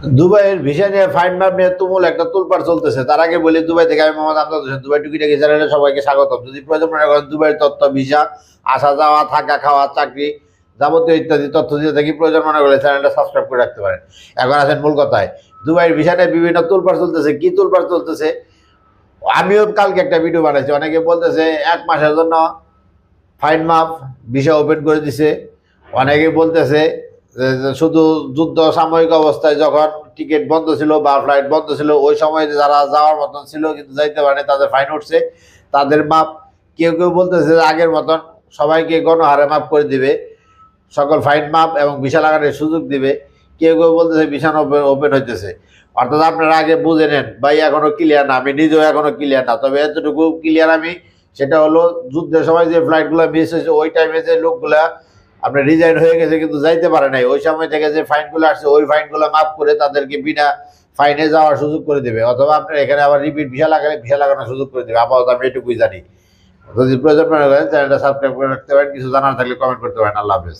দুবাইয়ের ভিসা নিয়ে ফাইন মাপ নিয়ে তুমুল একটা তুলপাড় চলতেছে। তার আগে বলি, দুবাই থেকে আমি মোহাম্মদ আমজাদ হোসেন, দুবাই টুকিটাকি চ্যানেলে সবাইকে স্বাগতম। যদি প্রয়োজন মনে করেন দুবাইয়ের তথ্য, ভিসা, আসা যাওয়া, থাকা খাওয়া, চাকরি, যাবতীয় ইত্যাদি তথ্য দিয়ে থাকি, প্রয়োজন মনে করলে চ্যানেলটা সাবস্ক্রাইব করে রাখতে পারেন। এখন আসেন মূল কথায়। দুবাইয়ের ভিসা নিয়ে বিভিন্ন তুলপাড় চলতেছে। কি তুলপাড় চলতেছে? আমিও কালকে একটা ভিডিও বানাইছি। অনেকে বলতেছে 1 মাসের জন্য ফাইন মাপ, ভিসা ওপেন করে দিছে। অনেকে বলতেছে শুধু যুদ্ধ সাময়িক অবস্থায় যখন টিকিট বন্ধ ছিল বা ফ্লাইট বন্ধ ছিল, ওই সময় যারা যাওয়ার মতন ছিল কিন্তু যাইতে পারে, তাদের ফাইন উঠছে, তাদের মাপ। কেউ কেউ বলতেছে আগের মতন সবাইকে গণহারে মাপ করে দিবে, সকল ফাইন মাপ এবং ভিসা লাগানোর সুযোগ দিবে। কেউ কেউ বলতেছে ভিসা ওপেন হইতেছে। অর্থাৎ আপনারা আগে বুঝে নেন ভাই, এখনো ক্লিয়ার না। আমি নিজেও এখনো ক্লিয়ার না, তবে এতটুকু ক্লিয়ার আমি, সেটা হলো যুদ্ধের সময় যে ফ্লাইটগুলো মিস হয়েছে, ওই টাইমে যে লোকগুলা আপনার রিজাইন হয়ে গেছে কিন্তু যাইতে পারে নাই, ওই সময় থেকে যে ফাইনগুলো আসছে, ওই ফাইনগুলো মাফ করে তাদেরকে বিনা ফাইনে যাওয়ার সুযোগ করে দেবে। অথবা আপনার এখানে আবার রিপিট ভিসা লাগালে ভিসা লাগানোর সুযোগ করে দেবে। আপাতত আমি এটুকুই জানি। যদি প্রয়োজন মনে করেন চ্যানেলটা সাবস্ক্রাইব করে রাখতে পারেন। কিছু জানার থাকলে কমেন্ট করতে পারেন। আল্লাহ হাফেজ।